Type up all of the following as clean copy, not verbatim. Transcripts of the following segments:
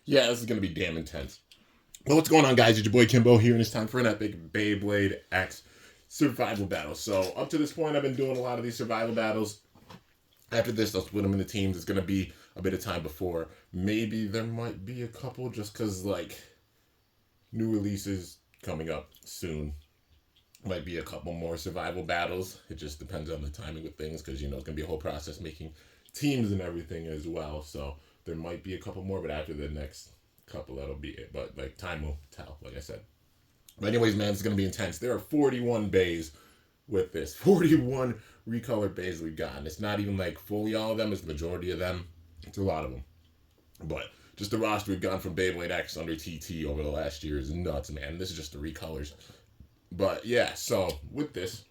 yeah, this is going to be damn intense. Well, what's going on, guys? It's your boy Kimbo here, and it's time for an epic Beyblade X survival battle. So, up to this point, I've been doing a lot of these survival battles. After this, I'll split them into teams. It's going to be a bit of time before. Maybe there might be a couple just because, like, new releases coming up soon. Might be a couple more survival battles. It just depends on the timing with things because, you know, it's going to be a whole process making teams and everything as well. So, there might be a couple more, but after the next couple, that'll be it. But, like, time will tell, like I said. But anyways, man, it's going to be intense. There are 41 Beys with this. 41 recolored Beys we've gotten. It's not even, like, fully all of them. It's the majority of them. It's a lot of them. But just the roster we've gotten from Beyblade X under TT over the last year is nuts, man. This is just the recolors. But, yeah, so with this,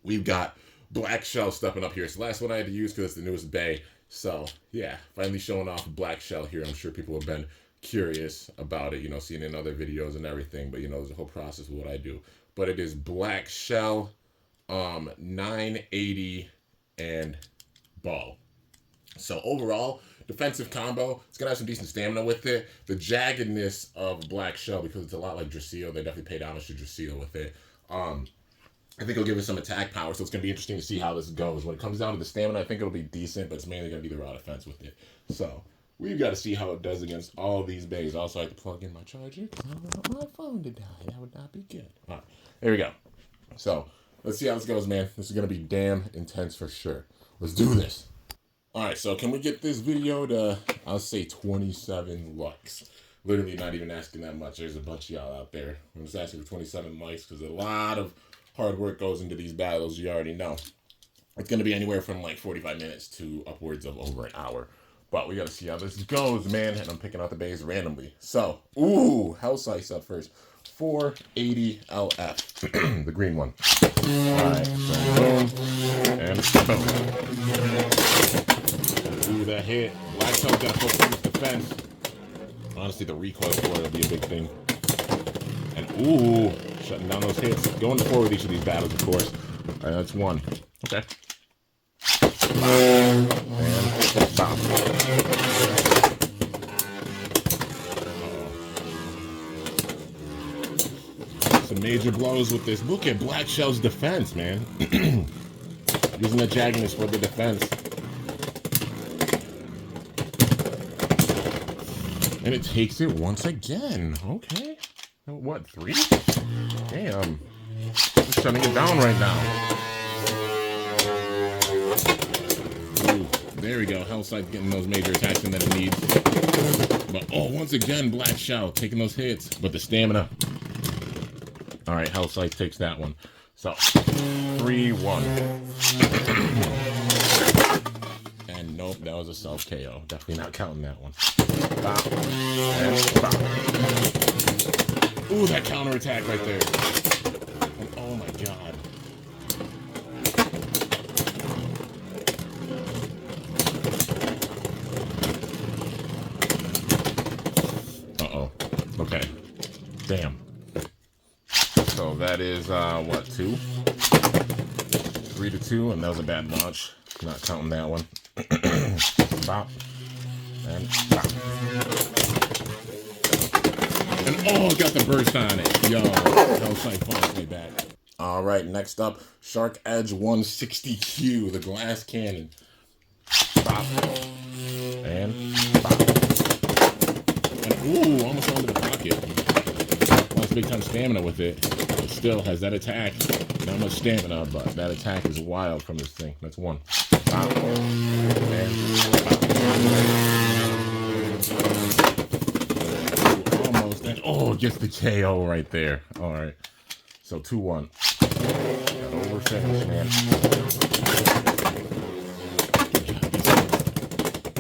we've got Blackshell stepping up here. It's the last one I had to use because it's the newest Bey. So, yeah, finally showing off Blackshell here. I'm sure people have been curious about it, you know, seeing it in other videos and everything. But, you know, there's a whole process of what I do. But it is Blackshell, 980, and ball. So, overall, defensive combo. It's going to have some decent stamina with it. The jaggedness of Blackshell, because it's a lot like Dracio, they definitely paid homage to Dracio with it. I think it'll give us some attack power, so it's going to be interesting to see how this goes. When it comes down to the stamina, I think it'll be decent, but it's mainly going to be the raw defense with it. So, we've got to see how it does against all these Beys. Also, I have to plug in my charger because I don't want my phone to die. That would not be good. All right, there we go. So, let's see how this goes, man. This is going to be damn intense for sure. Let's do this. All right, so can we get this video to, I'll say 27 likes. Literally not even asking that much. There's a bunch of y'all out there. I'm just asking for 27 likes because a lot of hard work goes into these battles, you already know. It's going to be anywhere from like 45 minutes to upwards of over an hour. But we got to see how this goes, man. And I'm picking out the Beys randomly. So, ooh, Hell Slice up first. 480 LF. The green one. Alright, so boom. And boom. Ooh, that hit. Blackshell's got full focus defense. Honestly, the recoil for it will be a big thing. And ooh, shutting down those hits. Going forward with each of these battles, of course. Alright, that's one. Okay. And stop. Some major blows with this. Look at Blackshell's defense, man. Using the jaggedness for the defense. And it takes it once again. Okay. What, 3? Damn. Just shutting it down right now. Ooh, there we go. Hellside getting those major attacks in that it needs. But, oh, once again, Blackshell taking those hits. But the stamina. All right, Hellside takes that one. So, 3-1. And nope, that was a self-KO. Definitely not counting that one. Bop. And bop. Ooh, that counterattack right there. And oh my god. Uh-oh. Okay. Damn. So that is, what, 2? 3-2, and that was a bad launch. Not counting that one. Bop. And bop. And oh, got the burst on it. Yo, Hellside finds me back. Alright, next up, Shark Edge 160Q, the glass cannon. Bop. And bop. And ooh, almost onto the pocket. Lost big time stamina with it. But still has that attack. Not much stamina, but that attack is wild from this thing. That's 1. Bop. And bop. And oh, gets the KO right there. All right. So 2-1. Got over finish, man.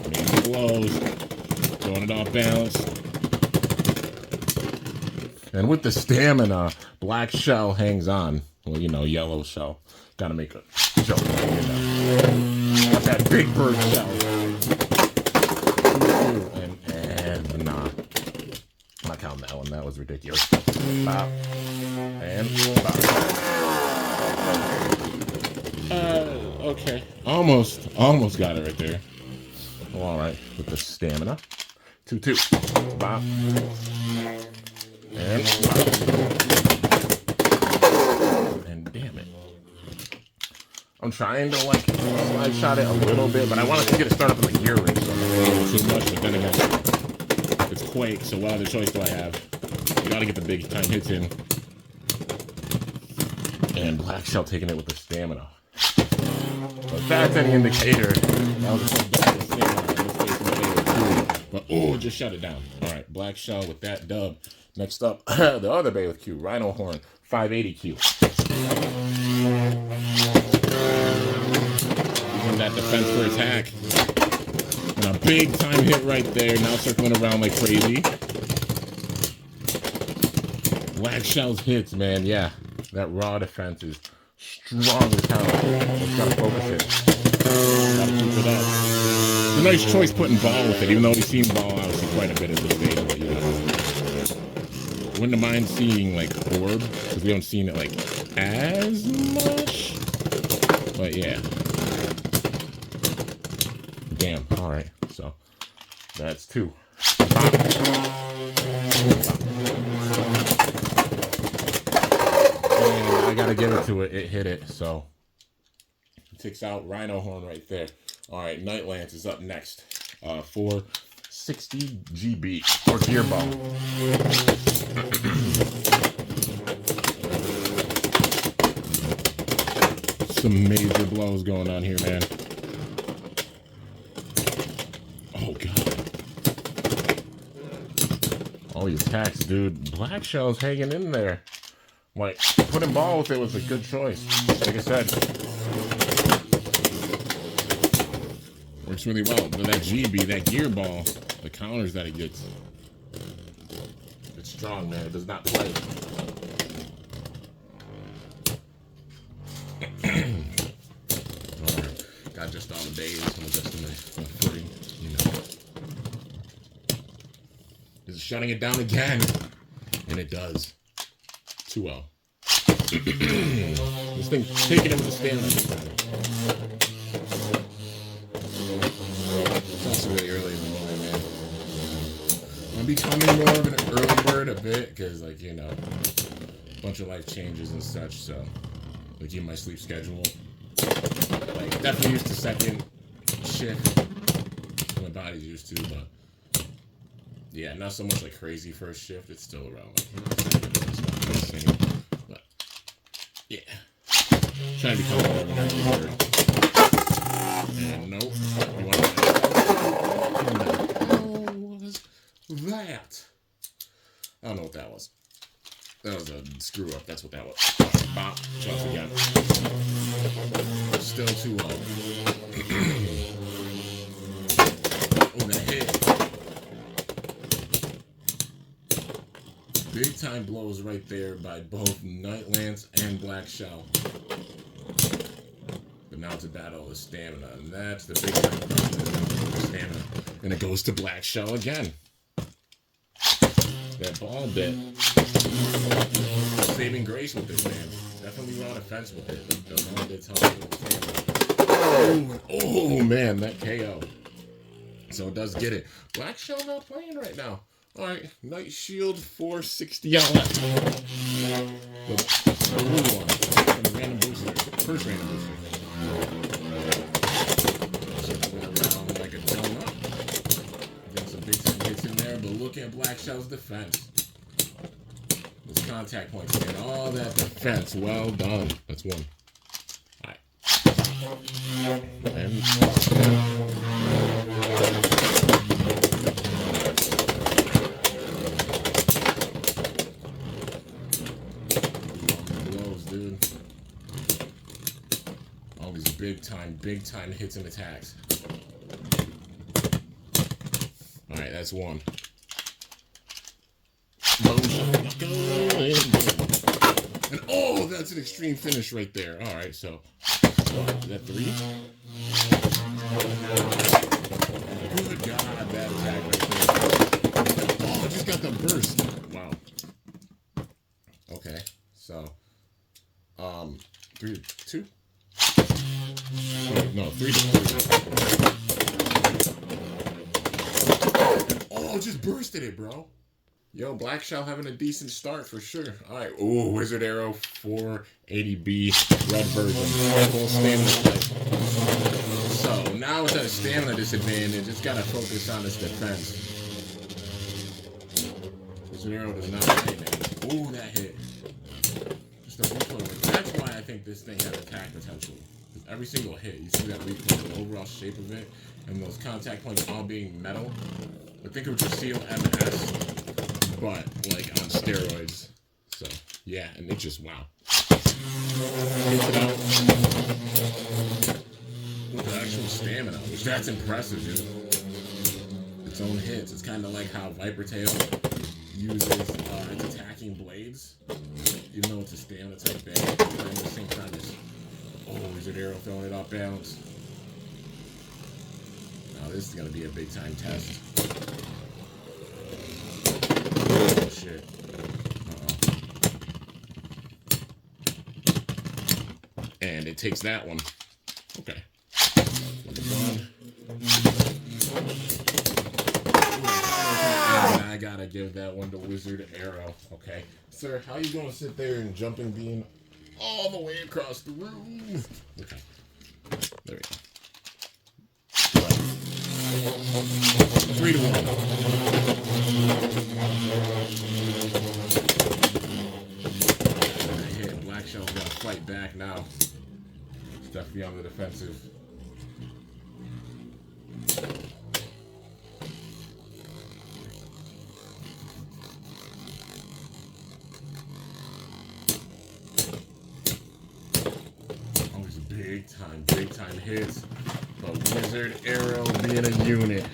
Major blows. Throwing it off balance. And with the stamina, Blackshell hangs on. Well, you know, yellow shell. Gotta make a joke. You know. Got that big bird shell. And nah. I'm not counting that one. That was ridiculous. Bop. And bop. Okay. Almost got it right there. Well, all right. With the stamina. 2-2. Bop. And bop. And damn it. I'm trying to like slide shot it a little bit, but I wanted to get it started up in the gear ring, so I'm not going too much. But then again, it's Quake, so what other choice do I have? You gotta get the big time hits in. And Blackshell taking it with the stamina. But if that's any indicator, that was a bad stamina. But oh, just shut it down. Alright, Blackshell with that dub. Next up, the other Bay with Q, Rhino Horn, 580 Q. Using that defense for attack. And a big time hit right there. Now circling around like crazy. Blackshell's hits, man, yeah. That raw defense is strong as hell. Just gotta focus it. Gotta keep it up. It's a nice choice putting ball with it, even though we've seen ball obviously quite a bit at this stage. But, you know, wouldn't mind seeing like orb, because we haven't seen it like as much. But yeah. Damn. Alright. So that's 2. I gotta give it to it. It hit it, so it takes out Rhino Horn right there. All right, Night Lance is up next for 60 GB or Gear Ball. Some major blows going on here, man. Oh god! Oh, he attacks, dude. Blackshell's hanging in there. Like, putting ball with it was a good choice. Like I said, works really well. But that GB, that gear ball, the counters that it gets, it's strong, man. It does not play. Alright, got just all the Beys. I'm adjusting my footing, you know. Is it shutting it down again? And it does. 2-0. This thing taking him with the stamina. It's also really early in the morning, man. I'm becoming more of an early bird a bit, because, like, you know, a bunch of life changes and such, so, like, even my sleep schedule. Like, definitely used to second shift. My body's used to, but, yeah, not so much like crazy first shift. It's still around, like, but yeah, trying to become more of an early bird. And nope, you want to what was that? I don't know what that was. That was a screw up. That's what that was. Bop, shots again. Still too low. Oh, that hit. Big time blows right there by both Night Lance and Blackshell. But now it's a battle of stamina, and that's the big time stamina. And it goes to Blackshell again. That ball bit. Saving grace with this, man. Definitely raw defense with it. The ball bit's helping. Oh man, that KO. So it does get it. Blackshell not playing right now. Alright, Night Shield 460 out left. The blue one. And the random booster. First random booster. Circling around like a donut. Getting some big time hits in there, but look at Blackshell's defense. Those contact points and all that defense. Well done. That's 1. Alright. And dude. All these big time hits and attacks. Alright, that's 1. And oh, that's an extreme finish right there. Alright, so is that 3? Good God, that attack right there. Oh, I just got the burst. Wow. Okay, so 3 to 2? No, 3 to 3. Oh, Oh, just bursted it, bro. Yo, Blackshell having a decent start for sure. All right. Ooh, Wizard Arrow 480B red version. Full stamina type. So now it's at a stamina disadvantage. It's got to focus on its defense. Wizard Arrow does not hit, man. Ooh, that hit. Just a recoil. That's why I think this thing has attack potential. Every single hit, you see that recoil, the overall shape of it, and those contact points all being metal. I think it would just seal MS, but like on steroids. So yeah, and it just wow. Hits it out. With actual stamina, which that's impressive, dude. Its own hits. It's kind of like how Viper Tail uses its attacking blades, even though it's a stamina type thing. But at the same time, it's Wizard Arrow throwing it off balance. Now this is gonna be a big time test. Oh shit. And it takes that one. Okay. And I gotta give that one to Wizard Arrow. Okay. Sir, how you gonna sit there and jumping beam all the way across the room? Okay. There we go. 3-1. That hit. Blackshell's gotta fight back now. It's definitely on the defensive. Big time hits. But Wizard Arrow being a unit.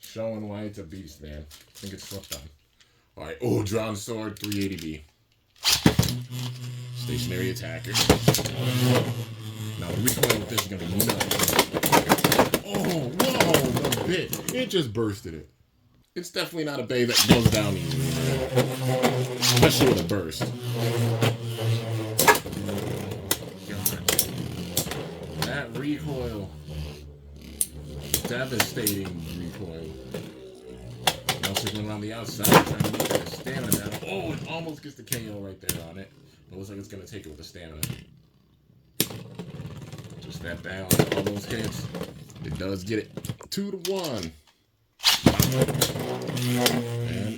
Showing why it's a beast, man. I think it's slept on. Alright, oh, Drawn Sword, 380B. Stationary attacker. Now the recoil with this is gonna be nuts. Oh, whoa, the bit. It just bursted it. It's definitely not a bay that goes down easily, man. Especially with a burst. That recoil. Devastating recoil. Now circling around the outside, trying to make that stamina down. Oh, it almost gets the KO right there on it. But it looks like it's going to take it with the stamina. Just that balance, all those hits. It does get it. 2-1. And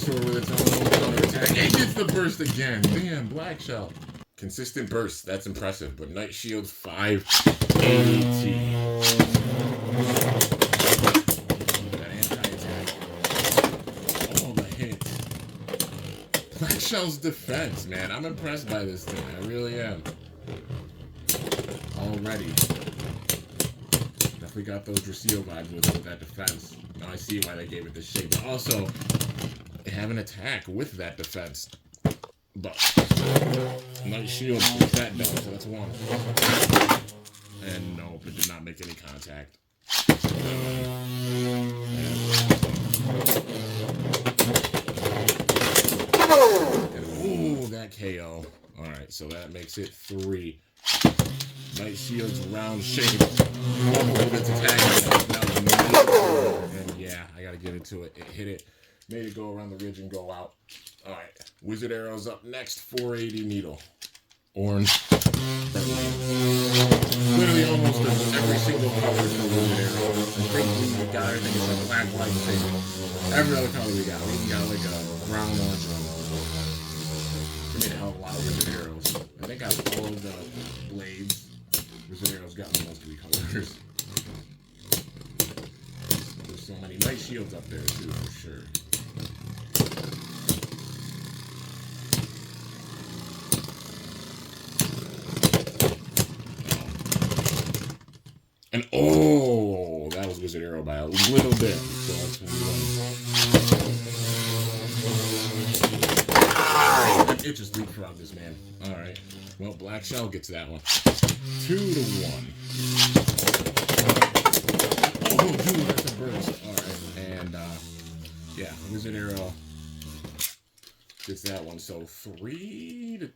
with its own counter attack. It gets the burst again. Damn, Blackshell. Consistent burst. That's impressive. But Night Shield 580. That anti-attack. Oh, the hit. Blackshell's defense, man. I'm impressed by this thing. I really am. Already. Definitely got those Dracio vibes with that defense. Now I see why they gave it this shape. But also, have an attack with that defense. But Night Shield put that down, so that's 1. And nope, it did not make any contact. And ooh, that KO. Alright, so that makes it 3. Night Shield's round shape. With its attack. And yeah, I gotta get into it. It hit it. Made it go around the ridge and go out. Alright. Wizard Arrow's up next. 480 needle. Orange. Literally almost every single color is a Wizard Arrow. I think we got everything is like black, white, and every other color we got. We even got like a brown, orange one. We made a hell of a lot of Wizard Arrows. I think out of all of the blades, Wizard Arrow's got the most 3 colors. There's so many Night Shields up there too, for sure. And oh, that was Wizard Arrow by a little bit. So that's 1. It just leapfrogged this man. Alright. Well, Blackshell gets that one. 2-1. Oh, dude, that's a burst. Alright. And, yeah, Wizard Arrow gets that one. So 3-2.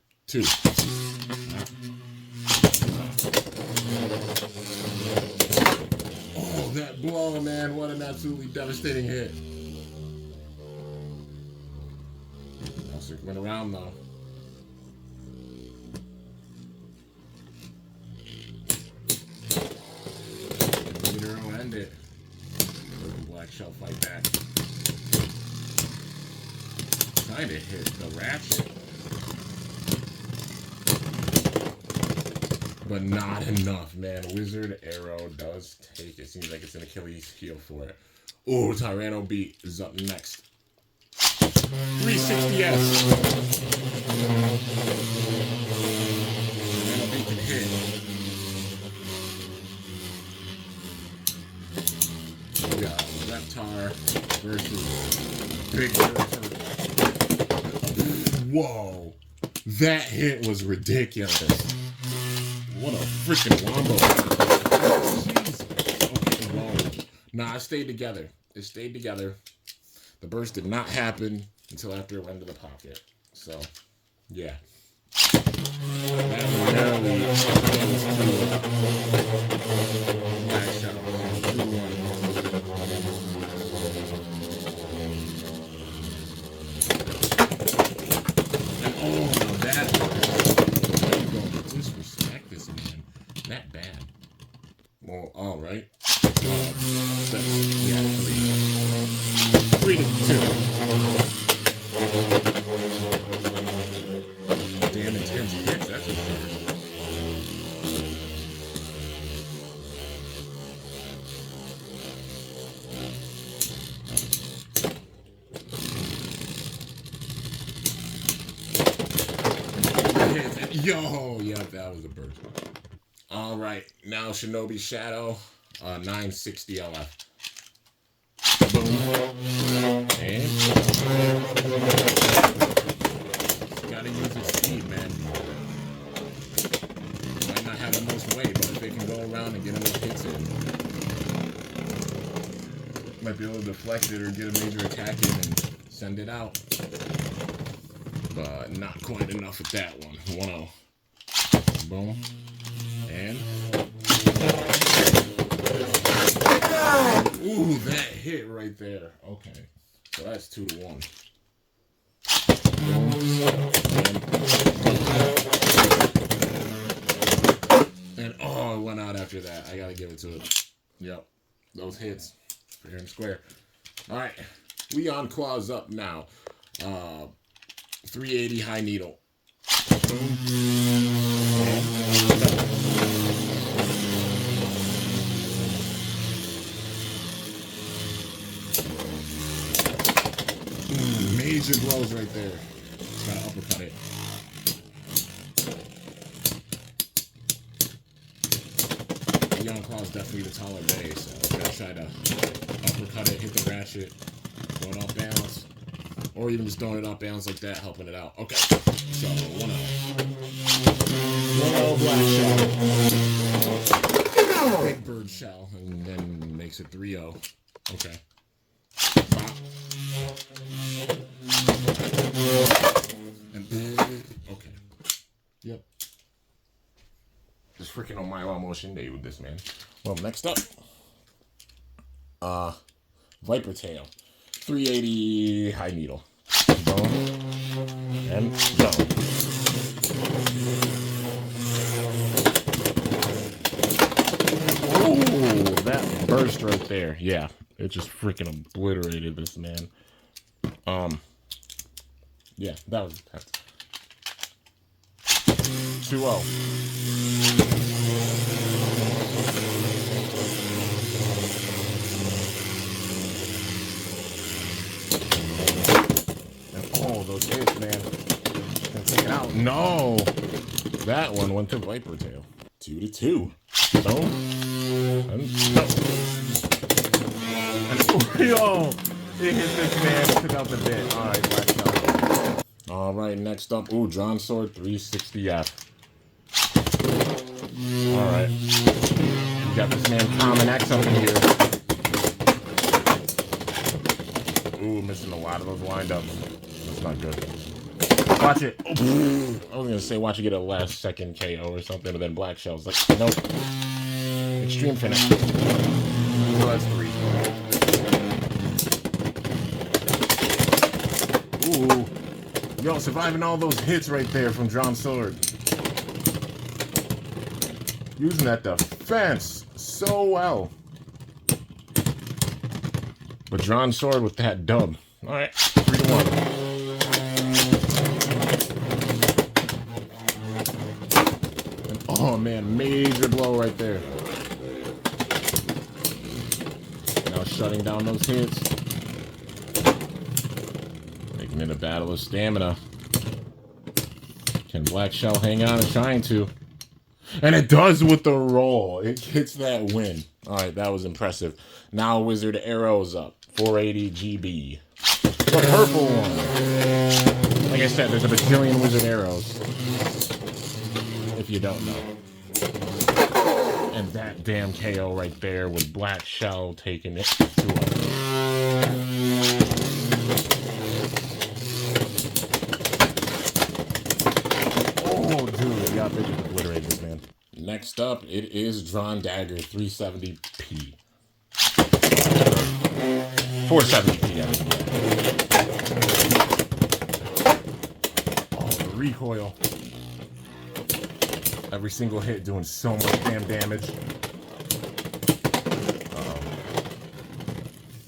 Oh, that blow, man. What an absolutely devastating hit. Now circling around, though. Leader will end it. Blackshell fight back. Trying to hit the ratchet. But not enough, man. Wizard Arrow does take it. Seems like it's an Achilles heel for it. Oh, Tyranno Beat is up next. 360S. Tyranno Beat can hit. We got Reptar versus Big Bird. Whoa. That hit was ridiculous. What a freaking wombo. Jesus. Okay, whoa. Nah, it stayed together. It stayed together. The burst did not happen until after it went to the pocket. So, yeah. That really Blackshell. 2-1. And oh, that disrespect this man. That bad. Well, all right. Yeah, 3-2. Damn intense hits, that's for sure. Yo, yeah, that was a burst. All right, now Shinobi Shadow, 960 LF. Boom. And gotta use its speed, man. Might not have the most weight, but if it can go around and get enough hits in, might be able to deflect it or get a major attack in and send it out. But not quite enough with that one. 1-0. Boom. And ooh, that hit right there. Okay. So that's 2-1. And oh, it went out after that. I gotta give it to it. Yep. Those hits. Fair and square. Alright. Leon Claw's up now. 380 high needle. Boom. Major blows right there. Just gotta uppercut it. Leon Claw is definitely the taller Beys, so gotta try to uppercut it, hit the ratchet, throw it off balance. Or even just throwing it off balance like that, helping it out. Okay, so 1-0. 1-0 Blackshell. Big Bird Shell, and then makes it 3-0. Okay. Bop. And okay. Yep. Just freaking on my motion day with this, man. Well, next up. Viper Tail. 380 high needle. Boom. And go. Oh, that burst right there. Yeah, it just freaking obliterated this man. Yeah, that was hefty. 2-0. Oh, those hits, man. Gonna take it out. No! That one went to Viper Tail. 2-2. Boom. And no. And yo! It hit this man. Took out the bit. Alright, Blackshell. Alright, next up. Ooh, Drawn Sword 360F. Alright. We got this man Common X up in here. Ooh, missing a lot of those windups. That's not good. Watch it. I was gonna say watch it get a last second KO or something, but then Blackshell's like, nope. Extreme finish. So that's 3. Ooh. Yo, surviving all those hits right there from Drawn Sword. Using that defense so well. But Drawn Sword with that dub. Alright, 3-1. Oh man, major blow right there. Now shutting down those hits. Making it a battle of stamina. Can Blackshell hang on? It's trying to. And it does with the roll. It gets that win. Alright, that was impressive. Now Wizard Arrow's up. 480 GB. The purple one. Like I said, there's a bajillion Wizard Arrows. If you don't know. And that damn KO right there with Blackshell taking it to us. Oh, dude, yeah, they just obliterated this man. Next up, it is Drawn Dagger 370p. 470p, I mean. Oh, the recoil. Every single hit doing so much damn damage.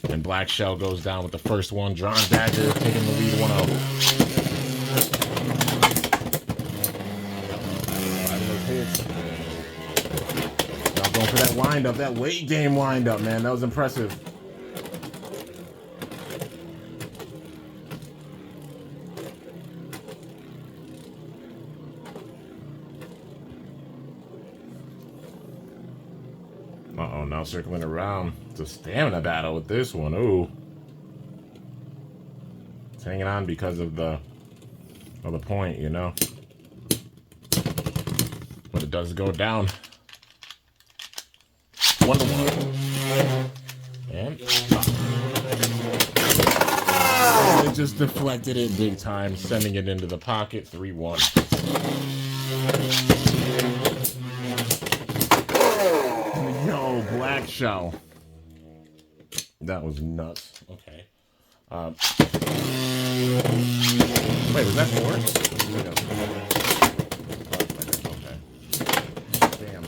And Blackshell goes down with the first one. Drawn Dagger taking the lead 1-0. Y'all going for that wind-up, that late game wind-up, man. That was impressive. Uh-oh, now circling around. It's a stamina battle with this one. Ooh. It's hanging on because of the point, you know. But it does go down. 1-1. And it just deflected it big time, sending it into the pocket. 3-1. Yo, Blackshell. That was nuts. Okay. Wait, was that 4? Okay. Damn.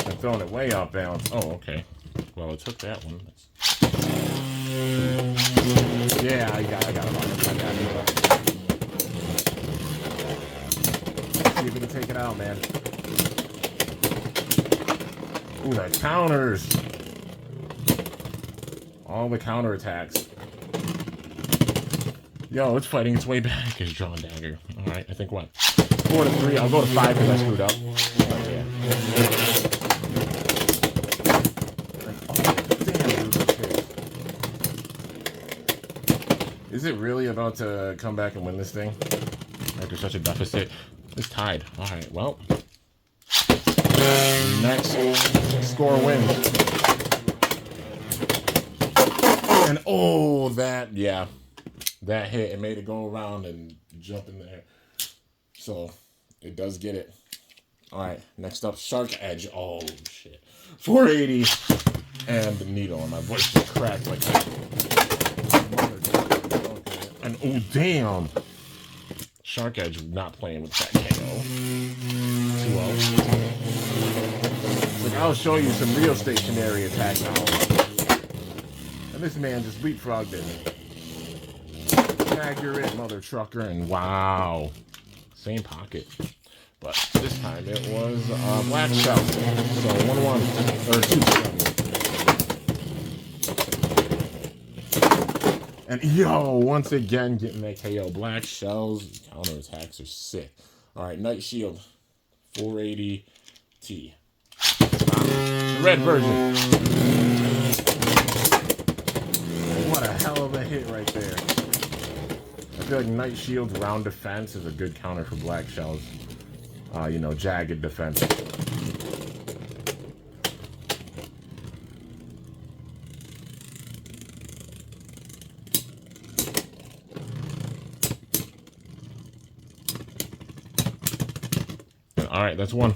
I'm throwing it way off balance. Oh, okay. Well, it took that one. Yeah, I got it. I got it. See if we can take it out, man. Ooh, that counters. All the counterattacks. Yo, it's fighting its way back as Drawn Dagger. Alright, I think what? 4-3. I'll go to 5 because I screwed up. Oh, yeah. Is it really about to come back and win this thing? After such a deficit? It's tied. Alright, well. Next score wins. And oh, that hit. It made it go around and jump in there. So, it does get it. Alright, next up, Shark Edge. Oh, shit. 480 and the needle. And my voice just cracked like that. And oh, damn. Shark Edge not playing with that KO. 2-0. Like, I'll show you some real stationary attack now. And this man just leapfrogged it. Accurate mother trucker, and wow. Same pocket. But this time it was Blackshell. So 1-1. Or 2-7. And yo, once again getting that KO. Blackshell's counterattacks are sick. Alright, Night Shield. 480T. The red version. What a hell of a hit right there. I feel like Night Shield's round defense is a good counter for Blackshell's, jagged defense. right, that's one.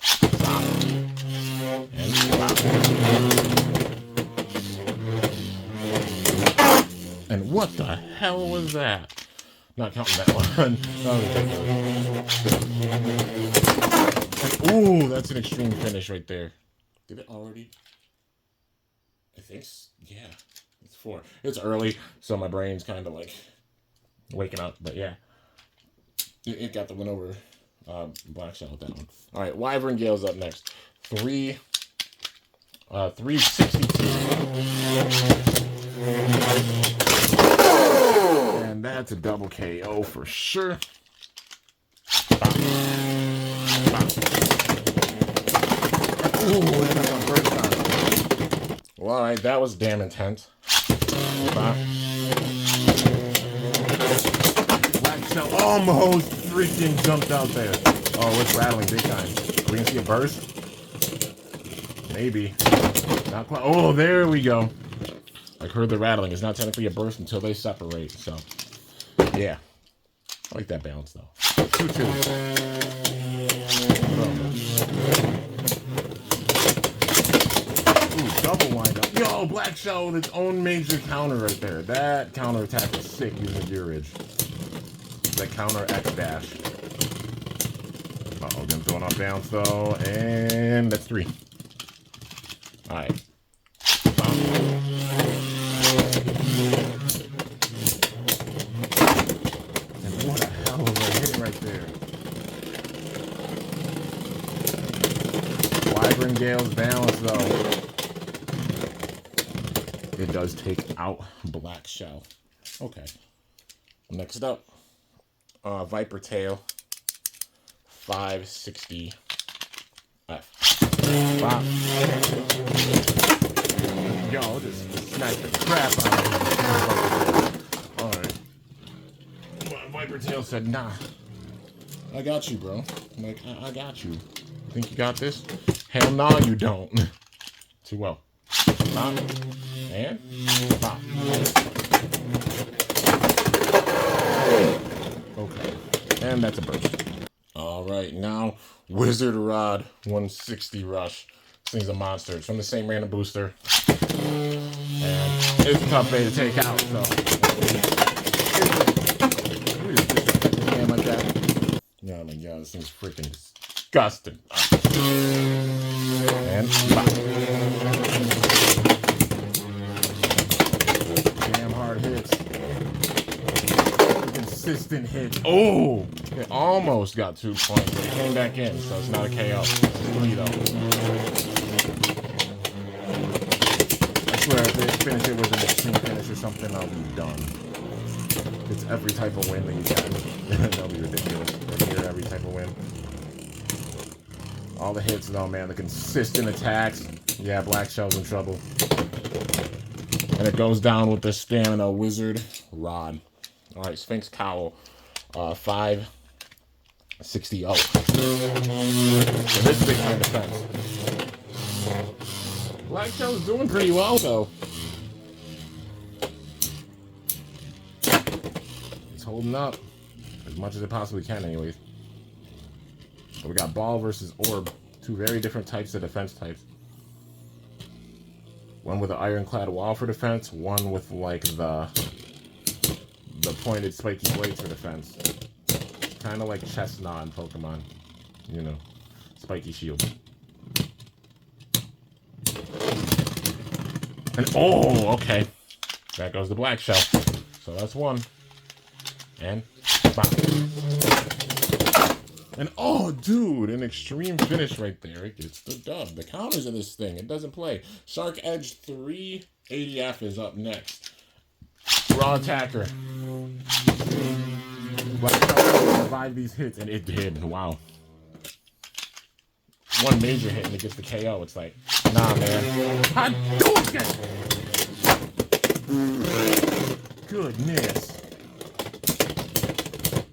Stop. And stop. And what the hell was that? Not counting that one. Ooh, that's an extreme finish right there. Did it already? I think, yeah. It's 4. It's early, so my brain's kind of like waking up. But yeah, it got the win over Blackshell with that one. All right, Wyvern Gale's up next. 362. And that's a double KO for sure. Bop. Bop. Ooh, that's on first time. Well, all right, that was damn intense. Bop. Blackshell almost freaking jumped out there. Oh, it's rattling big time. Are we gonna see a burst? Maybe. Not quite. Oh, there we go. I heard the rattling. It's not technically a burst until they separate. So, yeah. I like that balance, though. 2-2. Ooh, double windup. Yo, Blackshell with its own major counter right there. That counter attack is sick using gearage. That counter X dash. Uh-oh, gonna throw it off balance, though. And that's 3. All right. And what a hell of a hit right there. Wyvern Gale's balance, though. It does take out Blackshell. Okay. Next up, Viper Tail. 560 F. Wow. Yo, just smack the crap out of him. Alright. Viper Tail said, nah. I got you, bro. I'm like, I got you. You think you got this? Hell no, you don't. Too well. Bop. And bop. Okay. And that's a burst. Alright, now Wizard Rod 160 Rush. This thing's a monster. It's from the same random booster. And it's a tough bay to take out, so. Like that. Oh my god, this thing's freaking disgusting. And bop. Damn hard hits. Consistent hits. Oh! It almost got 2 points, but it came back in, so it's not a KO. It's 3 though. I swear, if they finish it with an extreme finish or something, I'll be done. It's every type of win that you can. That'll be ridiculous. Right here, every type of win. All the hits, though, man. The consistent attacks. Yeah, Blackshell's in trouble. And it goes down with the Stamina Wizard Rod. All right, Sphinx Cowl. 560. Oh. So this is big time defense. Blackshell's doing pretty well, though. It's holding up as much as it possibly can, anyways. So we got Ball versus Orb. 2 very different types of defense types. One with an ironclad wall for defense. One with, like, the pointed spiky blades for defense. Kind of like Chestnut in Pokemon. You know, spiky shield. And oh, okay. That goes the Blackshell. So that's 1. And bop. And oh, dude, an extreme finish right there. It gets the dub. The counters in this thing. It doesn't play. Shark Edge 380F is up next. Raw attacker. Blackshell survived these hits, and it did. Wow. 1 major hit, and it gets the KO. It's like, nah, man. Hadouken! Goodness.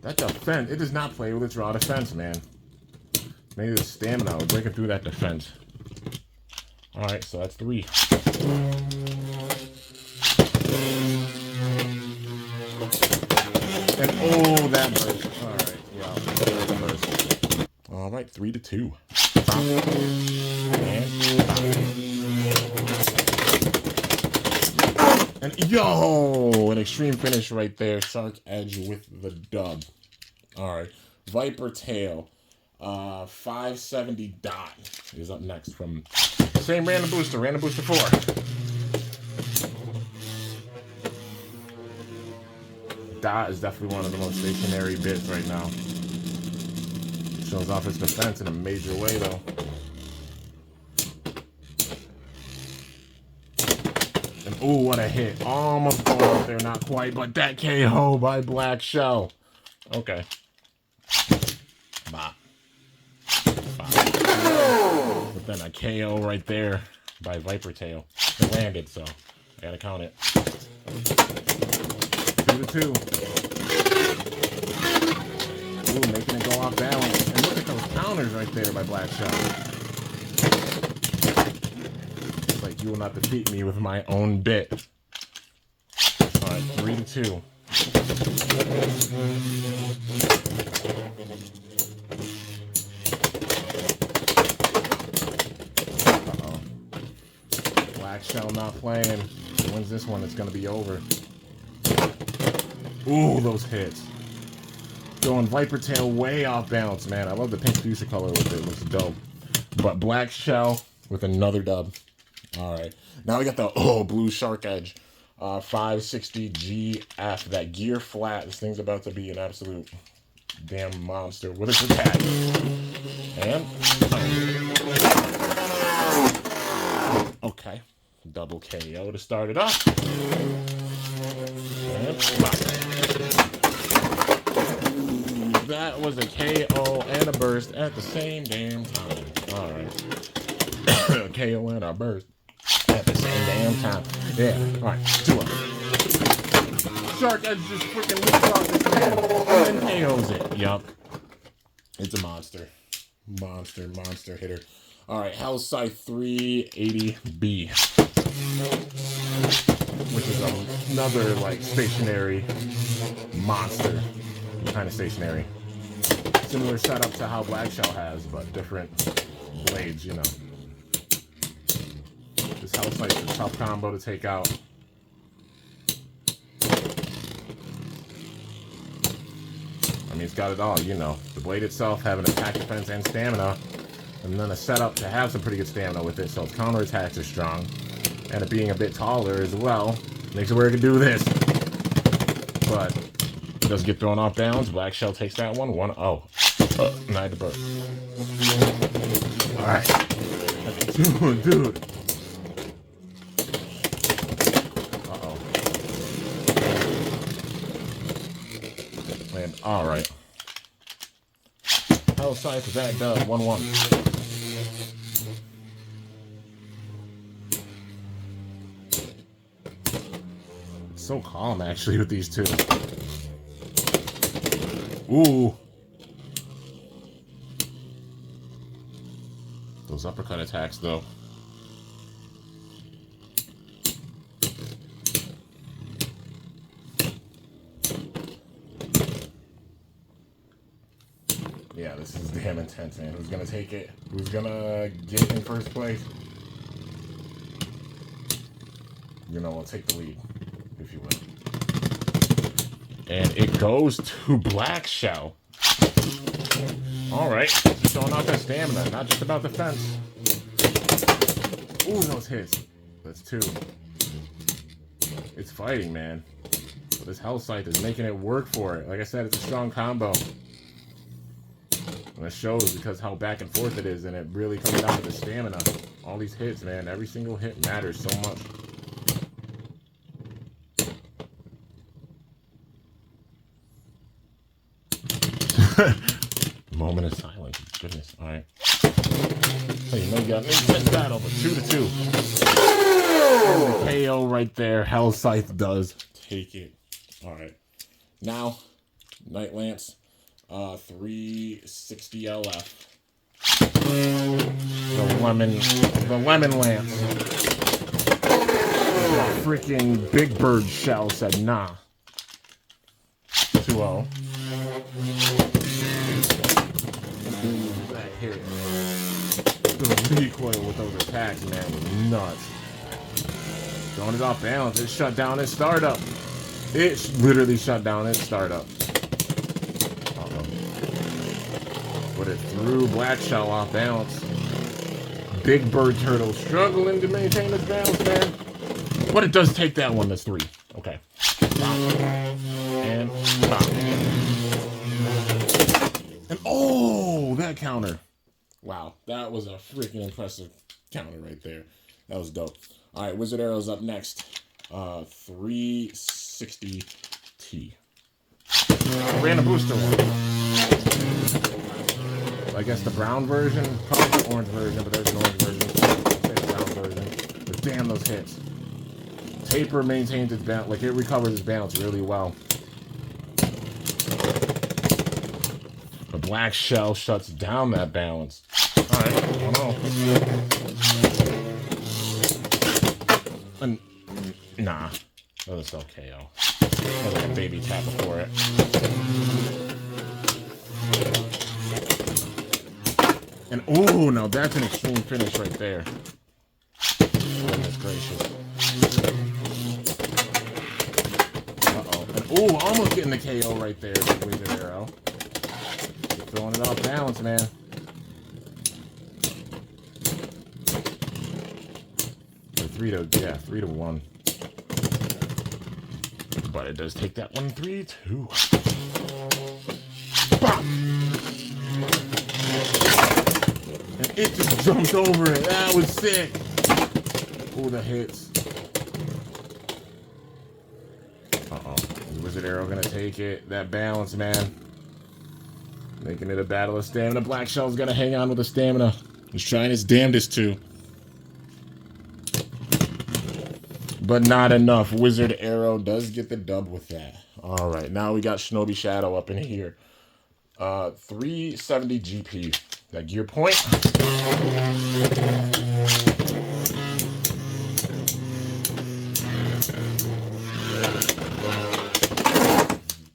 That defense, it does not play with its raw defense, man. Maybe the stamina was breaking through that defense. Alright, so that's 3. And oh, that burst. Alright, yeah, that burst. right, 3-2. And yo, an extreme finish right there. Shark Edge with the dub. All right, Viper Tail. 570 Dot is up next from the same random booster 4. Dot is definitely one of the most stationary bits right now. Shows off its defense in a major way, though. And ooh, what a hit. Almost going out there, not quite, but that KO by Blackshell. Okay. Bop. Bop. But then a KO right there by Viper Tail. It landed, so I gotta count it. 2-2. Ooh, making it go off balance. And look at those counters right there by Blackshell. It's like, you will not defeat me with my own bit. Alright, 3-2. Uh-oh. Blackshell not playing. Wins this one, it's gonna be over. Ooh, those hits. Going Viper Tail way off balance, man. I love the pink fuchsia color with it. It looks dope. But Blackshell with another dub. All right. Now we got the blue Shark Edge. 560 GF. That gear flat. This thing's about to be an absolute damn monster with its attack. And okay. Double KO to start it off. And that was a KO and a burst at the same damn time. All right. KO and a burst at the same damn time. Yeah. All right. 2-0. Shark Edge just freaking leaps off this man and then KOs it. Yup. It's a monster. Monster hitter. All right. Hell Scythe 380B. Which is another, like, stationary monster. Kind of stationary. Similar setup to how Blackshell has, but different blades, you know. This Hell Scythe is a tough combo to take out. I mean, it's got it all, you know. The blade itself having attack, defense, and stamina. And then a setup to have some pretty good stamina with it, so its counterattacks are strong. And it being a bit taller as well makes it where it can do this. But it does get thrown off balance. Blackshell takes that one. 1-0. Night the bird. Alright. Dude. Uh-oh. And alright. Hell Scythe is that dub. 1-1. So calm actually with these two. Ooh. Those uppercut attacks though. Yeah, this is damn intense, man. Who's gonna take it? Who's gonna get in first place? You know, I'll take the lead, if you will. And it goes to Blackshell. Alright. Showing off that stamina. Not just about defense. Ooh, those hits. That's 2. It's fighting, man. But this Hell Scythe is making it work for it. Like I said, it's a strong combo. And it shows because how back and forth it is. And it really comes down to the stamina. All these hits, man. Every single hit matters so much. Moment of silence. Goodness. All right. So you know you got an intense battle, but 2-2. The KO right there. Hell Scythe does take it. All right. Now, Night Lance, 360 LF. The lemon lance. The freaking Big Bird Shell said nah. 2-0. hit. The recoil with those attacks, man, was nuts. Throwing it off balance. It shut down its startup. It literally shut down its startup. But it threw Blackshell off balance. Big Bird Turtle struggling to maintain its balance, man. But it does take that one. That's 3. Okay. And stop. And oh, that counter. Wow. That was a freaking impressive counter right there. That was dope. All right, Wizard Arrow's up next. 360T. Random booster one. I guess the brown version, probably the orange version, but there's an orange version. I'll say the brown version. But damn, those hits. Taper maintains its balance, like it recovers its balance really well. The Blackshell shuts down that balance. Alright, I don't know. And, nah, that was still KO. That was like a baby tap before it. And oh, now that's an extreme finish right there. Goodness gracious. Uh-oh. And oh, almost getting the KO right there. Wizard Arrow. You're throwing it off balance, man. Or 3-1. But it does take that one 3-2. Bop! And it just jumped over it. That was sick. Oh, the hits. Uh-oh. Is Wizard Arrow gonna take it? That balance, man. Making it a battle of stamina. Blackshell's gonna hang on with the stamina. He's trying his damnedest to. But not enough. Wizard Arrow does get the dub with that. Alright, now we got Shinobi Shadow up in here. 370 GP. That gear point.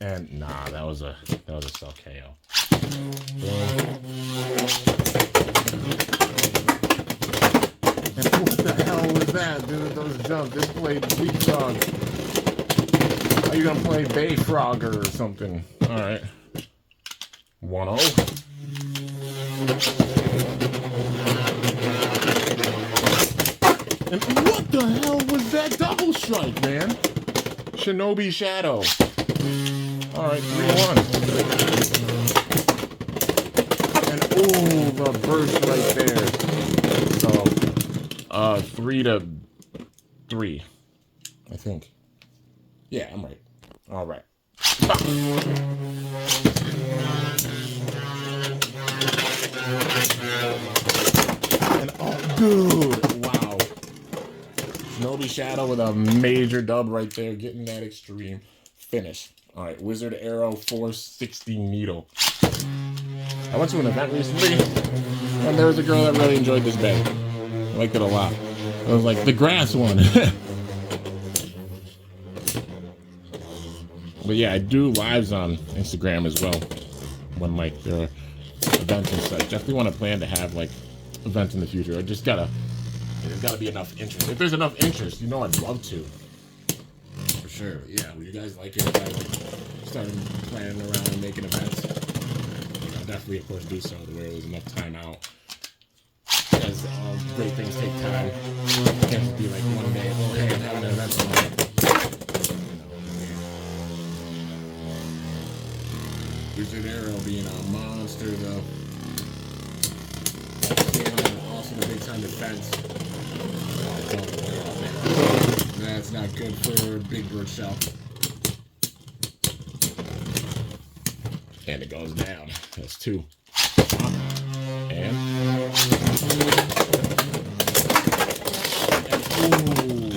And nah, that was a cell KO. And what the hell was that, dude? Those jumps. This played leapfrog. Are you gonna play Bay Frogger or something? Alright. 1-0. And what the hell was that double strike, man? Shinobi Shadow. Alright, 3-1. And oh, the burst right there. So, 3-3. I think. Yeah, I'm right. Alright. And oh, dude, wow. Shinobi Shadow with a major dub right there, getting that extreme finish. All right, Wizard Arrow 460 Needle. I went to an event recently, and there was a girl that really enjoyed this bag. I liked it a lot. It was like the grass one. But yeah, I do lives on Instagram as well when like there are events and such. Definitely want to plan to have like events in the future. There's gotta be enough interest. If there's enough interest, you know I'd love to. For sure. Yeah, would you guys like it if I like started planning around and making events? I'll definitely of course do so to where there's enough time out. Because great things take time. It can't just be like one day, oh hey, I'm having an event tomorrow. Wizard Arrow being a monster though. And also the big time defense. That's not good for Big Bird Shell. And it goes down. That's 2. And ooh,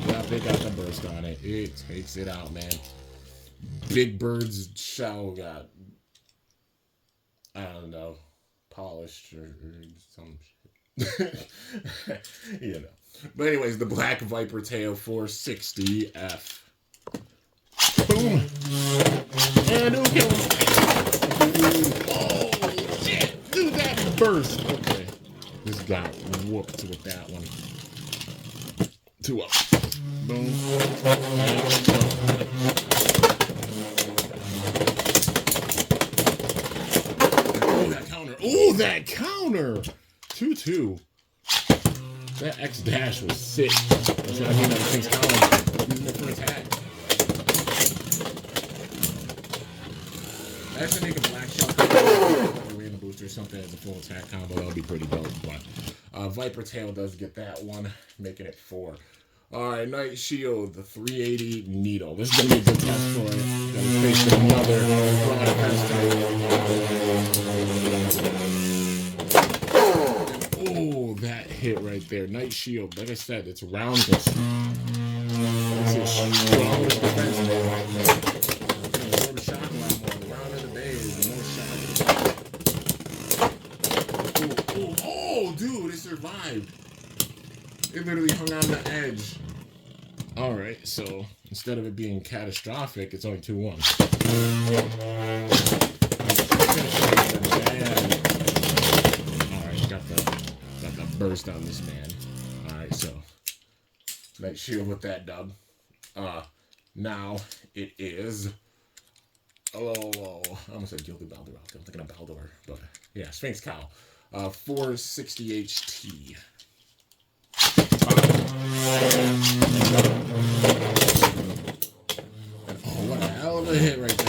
yeah, they got the burst on it. It takes it out, man. Big Bird's shell got, I don't know, polished or some shit. You know. But anyways, the Black Viper Tail 460F. Boom. And who killed him? Oh, shit. Dude, that burst. Okay. This got whooped with that one. 2-0. Boom. Oh, that counter. Oh, that counter. 2-2. That X dash was sick. That's what I mean. Everything's countering. Using it for attack. I actually make a Blackshell combo in the booster or something as a full attack combo. That would be pretty dope. But Viper Tail does get that one, making it 4. Alright, Night Shield, the 380 Needle. This is going to be a good test for it. Gonna face another broad defense type. Oh, that hit right there. Night Shield, like I said, it's roundness. That's his strongest defense move. More of a shock line, more rounder the Beys, more shock. Oh, dude, it survived. It literally hung on the edge. Alright, so instead of it being catastrophic, it's only 2-1. Alright, got the burst on this man. Alright, so Night Shield with that dub. Now it is I almost said Guilty Baldor. I'm thinking of Baldor, but yeah, Sphinx Cow. 460 HT. Oh, what a hell of a hit right there.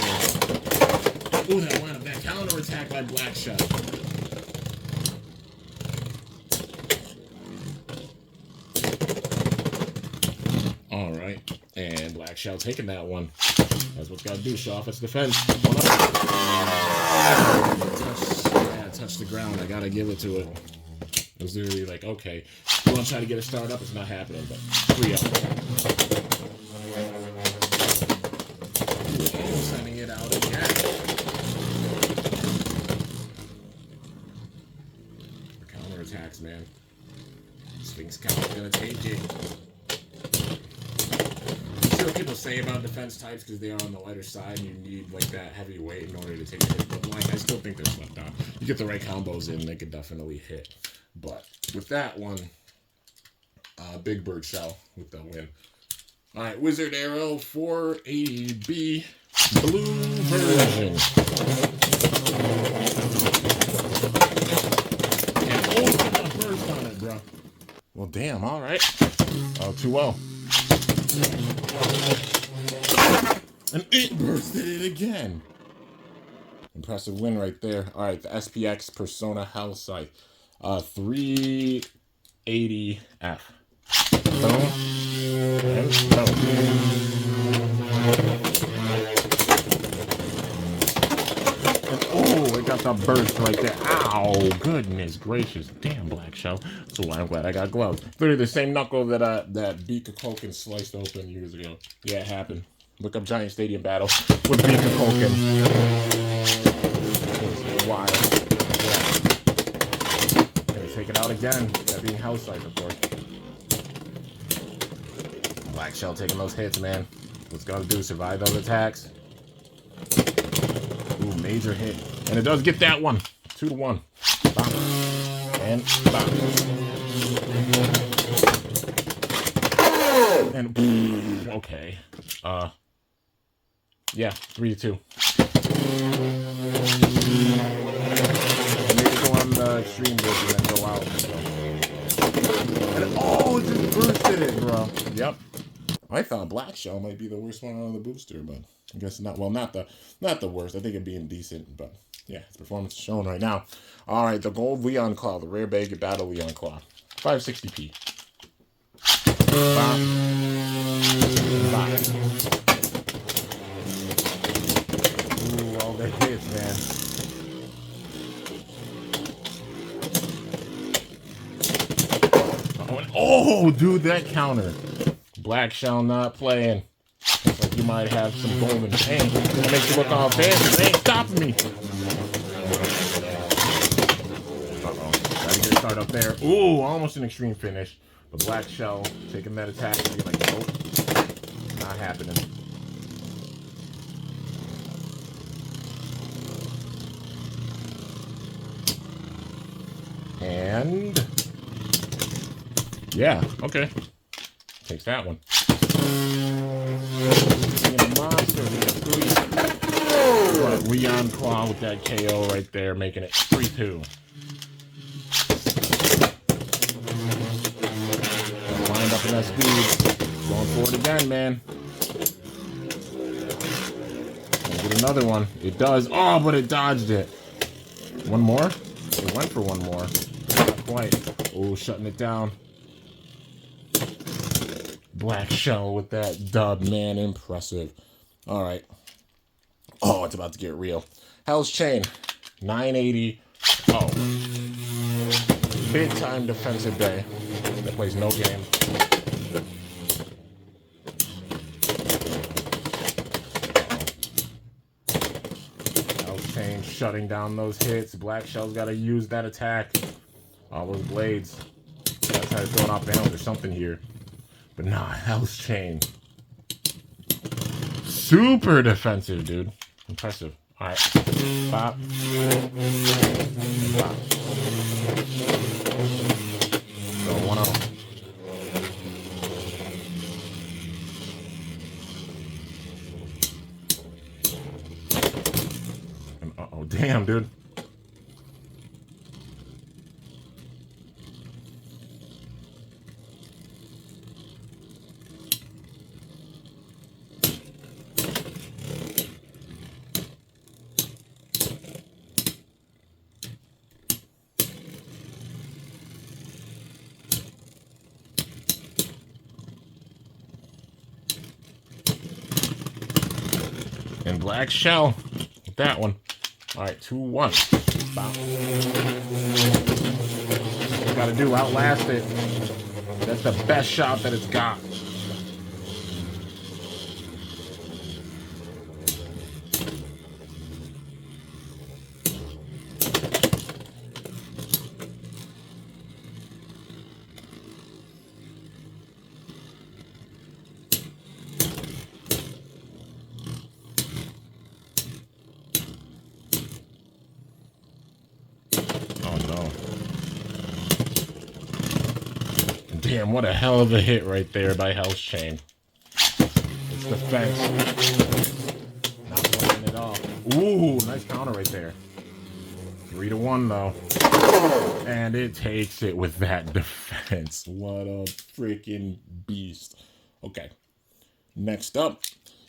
Ooh, that wound up. That counter attack by Blackshell. Alright. And Blackshell taking that one. That's what's got to do. Show off its defense. Touch the ground. I got to give it to it. It was literally like, okay, you want to try to get a start up? It's not happening, but 3-0. Sending it out again. The counter attacks, man. Sphinx Cow's gonna take it. I'm sure what people say about defense types because they are on the lighter side. You need like that heavy weight in order to take it. But like, I still think they're slept on. You get the right combos in, they could definitely hit. But with that one, Big Bird Shell with the win. All right, Wizard Arrow 480B blue version. And oh, got a burst on it, bro. Well, damn. All right. 2-0. And it bursted it again. Impressive win right there. All right, the SPX Persona Hell Scythe. 380F. Boom. And boom. Oh, it got the burst right there. Ow, goodness gracious. Damn, Blackshell. So I'm glad I got gloves. Literally the same knuckle that Beeka Koken sliced open years ago. Yeah, it happened. Look up Giant Stadium Battle with Beeka Koken. Wild. Take it out again. That being House Scythe, of course. Blackshell taking those hits, man. What's gonna do? Survive those attacks. Ooh, major hit. And it does get that one. 2-1. Bop. And bop. And okay. Yeah, 3-2. On the extreme version and go out. So. And oh, it just boosted it, bro. Yep. I thought Blackshell might be the worst one out of the booster, but I guess not. Well, not the worst. I think it being decent, but yeah, its performance is shown right now. All right, the gold Leon Claw, the rare Bega Battle Leon Claw, 560p. Bop. Bop. Ooh, all the hits, man. Oh, dude, that counter. Blackshell not playing. Looks like you might have some golden paint. That makes you look all fancy. They ain't stopping me. Uh-oh. Gotta get a start up there. Ooh, almost an extreme finish. But Blackshell taking that attack and be like, nope. Not happening. And yeah, okay. Takes that one. Being a monster, but Leon Claw with that KO right there, making it 3-2. Lined up in that speed. Going for it again, man. Get another one. It does. Oh, but it dodged it. One more? It went for one more. Not quite. Oh, shutting it down. Blackshell with that dub, man. Impressive. All right. Oh, it's about to get real. Hell's Chain. 980. Oh. Big time defensive day. That plays no game. Hell's Chain shutting down those hits. Blackshell's got to use that attack. All those blades. Gotta try to throw it off balance or something here. But nah, Hell's Chain. Super defensive, dude. Impressive. Alright. Bop. Bop. So 1-0. And uh-oh, damn, dude. And Blackshell with that one. All right, 2-1. Bop. You gotta do, outlast it. That's the best shot that it's got. Damn, what a hell of a hit right there by Hell's Chain. It's the fence. Not playing it off. Ooh, nice counter right there. 3-1 though. And it takes it with that defense. What a freaking beast. Okay. Next up,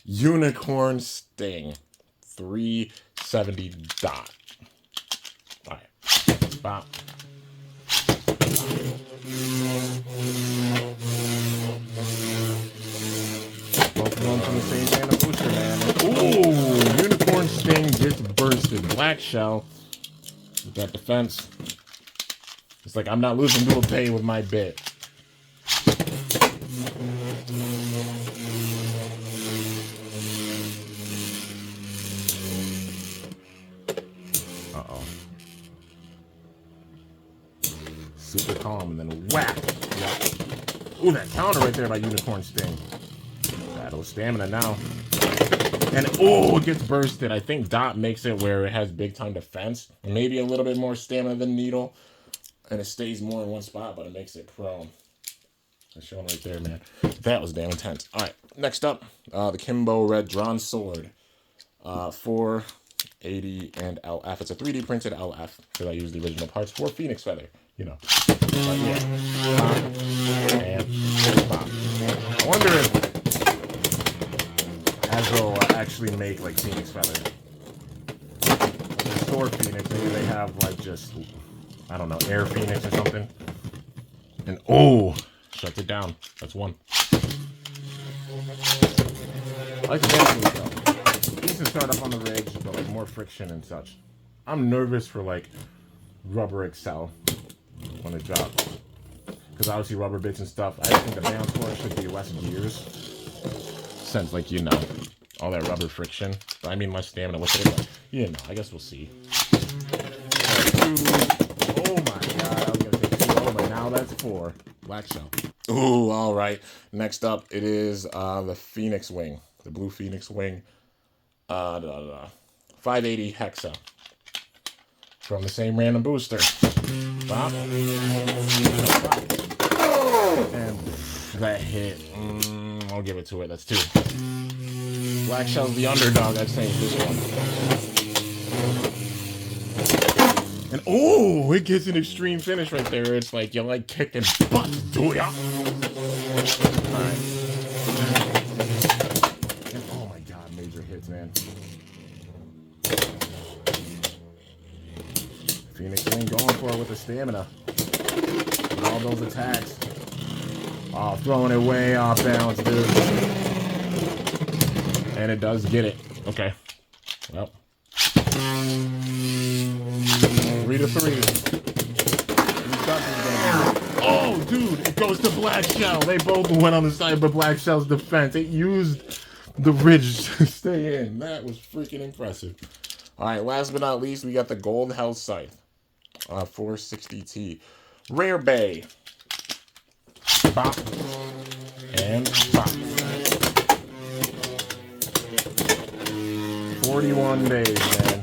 Unicorn Sting. 370 dot. Alright. Bop. Both of them from the same random booster, man. Ooh, Unicorn Sting gets bursted. Blackshell with that defense. It's like I'm not losing to a pay with my bit. Uh-oh. Super calm and then whack. Yep. Ooh, that counter right there by Unicorn Sting. Battle stamina now. And oh, it gets bursted. I think Dot makes it where it has big time defense. And maybe a little bit more stamina than Needle. And it stays more in one spot, but it makes it prone. That's showing right there, man. That was damn intense. Alright, next up, the Kimbo Red Drawn Sword. 480 and LF. It's a 3D printed LF. Because I use the original parts for Phoenix Feather. You know. But yeah. And pop. I wonder if Hasbro will actually make like Phoenix Feather. The store Phoenix, maybe they have like just, I don't know, Air Phoenix or something. And oh, shuts it down. That's one. I like the dancing though. Decent start up on the rigs, but like more friction and such. I'm nervous for like Rubber Excel when it drops. Because obviously rubber bits and stuff. I think the bounce force should be less gears. Since like, you know, all that rubber friction. But I mean my stamina with it. But, you know, I guess we'll see. Oh my god, I was going to say 2-0, but now that's 4. Blackshell. Ooh, alright. Next up, it is the Phoenix Wing. The blue Phoenix Wing. 580 Hexa. From the same random booster. Bop. And that hit. I'll give it to it. That's 2. Blackshell's the underdog, I'd say, this one. And oh, it gets an extreme finish right there. It's like you like kicking butt, do ya? Alright. And oh my god, major hits, man. Phoenix ain't going for it with the stamina. And all those attacks. Oh, throwing it way off balance, dude. And it does get it. Okay. Well. 3-3. Oh, dude, it goes to Blackshell. They both went on the side of Blackshell's defense. It used the ridge to stay in. That was freaking impressive. All right, last but not least, we got the Gold Health Scythe. 460T. Rare Bay. Bop. And bop. 41 days, man.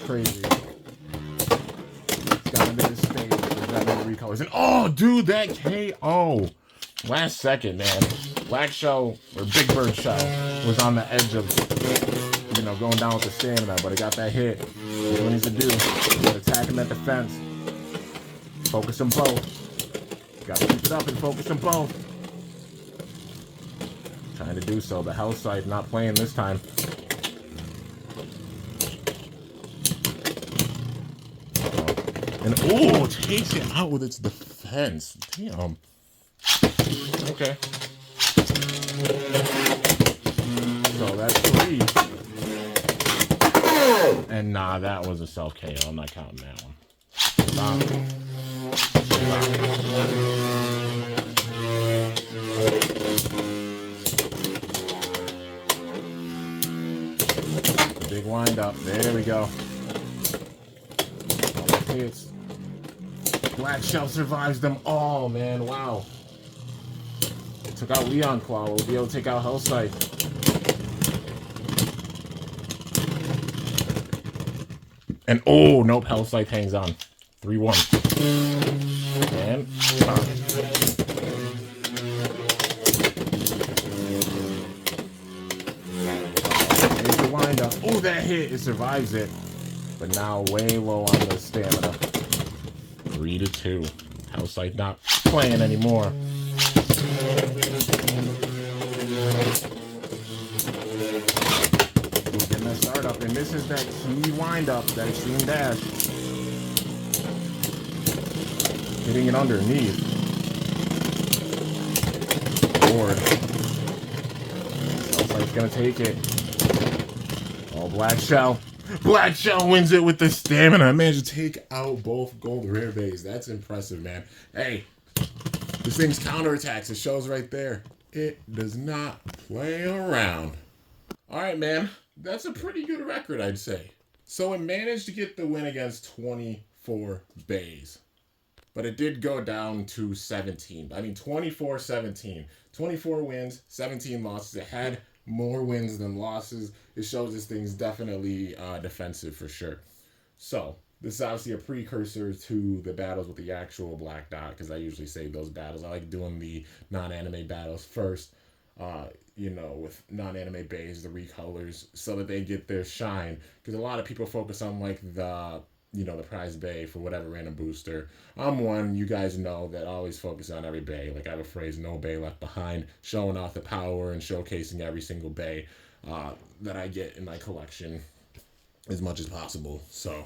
Crazy. It's got into this stage. There's that many recolors. And oh, dude, that KO. Last second, man. Blackshell, or Big Bird Shell, was on the edge of, you know, going down with the stamina, but it got that hit. What it needs to do. Attack him at defense. Focus them both. Gotta keep it up and focus them both. Trying to do so. The Health Scythe not playing this time. And oh, takes it out with its defense. Damn. Okay. So that's 3. And nah, that was a self KO. I'm not counting that one. Stop. Big wind up. There we go. Hits. Blackshell survives them all, man. Wow. Took out Leon Claw. We'll be able to take out Health Scythe. And oh, nope. Health Scythe hangs on. 3-1. And here's the wind up. Oh, that hit. It survives it. But now way low on the stamina. 3-2. Health Scythe not playing anymore. We're getting that start up, and this is that key wind up, that extreme dash. Hitting it underneath. Lord. Health Scythe's gonna take it. Oh, Blackshell. Blackshell wins it with the stamina. Managed to take out both gold rare bays. That's impressive, man. Hey, this thing's counterattacks. It shows right there. It does not play around. All right, man. That's a pretty good record, I'd say. So it managed to get the win against 24 bays. But it did go down to 17. I mean, 24-17. 24 wins, 17 losses. It had more wins than losses. It shows this thing's definitely defensive for sure. So this is obviously a precursor to the battles with the actual Black Dot, because I usually save those battles. I like doing the non-anime battles first, you know, with non-anime bays, the recolors, so that they get their shine. Because a lot of people focus on like the, you know, the prize bay for whatever random booster. I'm one, you guys know, that always focus on every bay. Like I have a phrase, no bay left behind, showing off the power and showcasing every single bay that I get in my collection as much as possible. So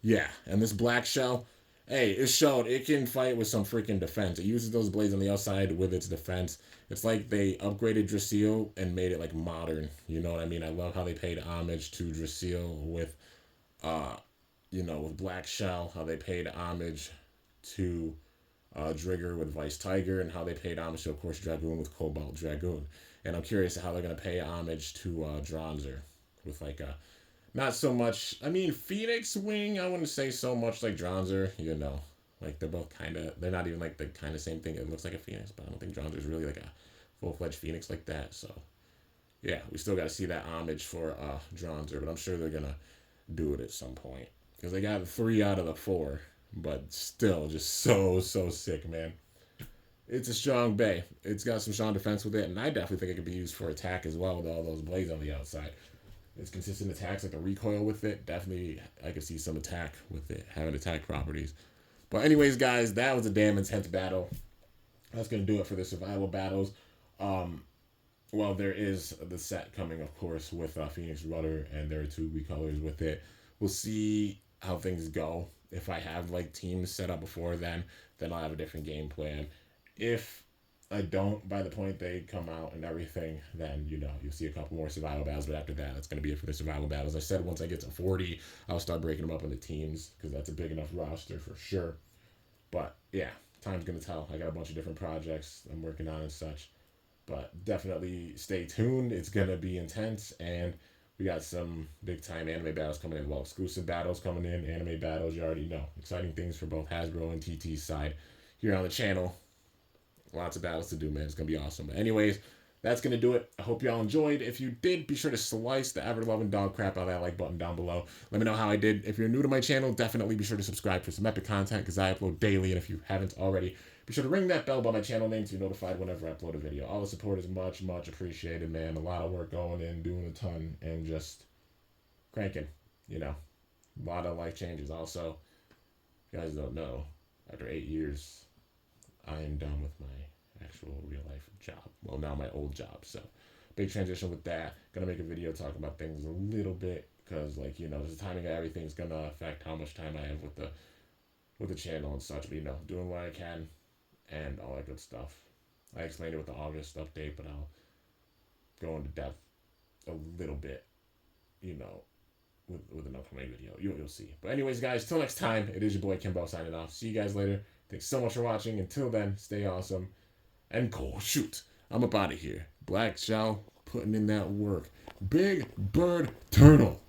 yeah, and this Blackshell, hey, it showed it can fight with some freaking defense. It uses those blades on the outside with its defense. It's like they upgraded Drasil and made it like modern. You know what I mean? I love how they paid homage to Drasil with you know, with Blackshell, how they paid homage to Drigger with Vice Tiger, and how they paid homage to, of course, Dragoon with Cobalt Dragoon. And I'm curious how they're going to pay homage to Dronzer with like a, not so much, I mean, Phoenix Wing, I wouldn't say so much like Dronzer, you know. Like they're both kind of, they're not even like the kind of same thing. It looks like a Phoenix, but I don't think Dronzer's really like a full-fledged Phoenix like that. So yeah, we still got to see that homage for Dronzer, but I'm sure they're going to do it at some point. Because they got 3 out of the 4 but still just so sick, man. It's a strong Bey. It's got some strong defense with it, and I definitely think it could be used for attack as well with all those blades on the outside. It's consistent attacks, like a recoil with it. Definitely, I could see some attack with it, having attack properties. But anyways, guys, that was a damn intense battle. That's going to do it for the survival battles. Well, there is the set coming, of course, with Phoenix Rudder, and there are 2 recolors with it. We'll see how things go. If I have like teams set up before then I'll have a different game plan. If I don't, by the point they come out and everything, then you'll see a couple more survival battles. But after that, that's going to be it for the survival battles. I said once I get to 40, I'll start breaking them up into teams because that's a big enough roster for sure. But yeah, time's going to tell. I got a bunch of different projects I'm working on and such. But definitely stay tuned. It's going to be intense, and we got some big-time anime battles coming in. Well, exclusive battles coming in, anime battles, you already know. Exciting things for both Hasbro and TT's side here on the channel. Lots of battles to do, man. It's going to be awesome. But anyways, that's going to do it. I hope y'all enjoyed. If you did, be sure to slice the ever-loving dog crap out of that like button down below. Let me know how I did. If you're new to my channel, definitely be sure to subscribe for some epic content because I upload daily. And if you haven't already, be sure to ring that bell by my channel name to be notified whenever I upload a video. All the support is much appreciated, man. A lot of work going in, doing a ton, and just cranking, A lot of life changes. Also, if you guys don't know, after 8 years, I am done with my actual real life job. Well, now my old job. So, big transition with that. Gonna make a video talking about things a little bit because, the timing of everything's gonna affect how much time I have with the channel and such. But, doing what I can and all that good stuff. I explained it with the August update, but I'll go into depth a little bit, with an upcoming video. You'll see. But anyways, guys, till next time, it is your boy Kimbo signing off. See you guys later. Thanks so much for watching. Until then, stay awesome and cool. Shoot. I'm up out of here. Blackshell putting in that work. Big Bird Turtle.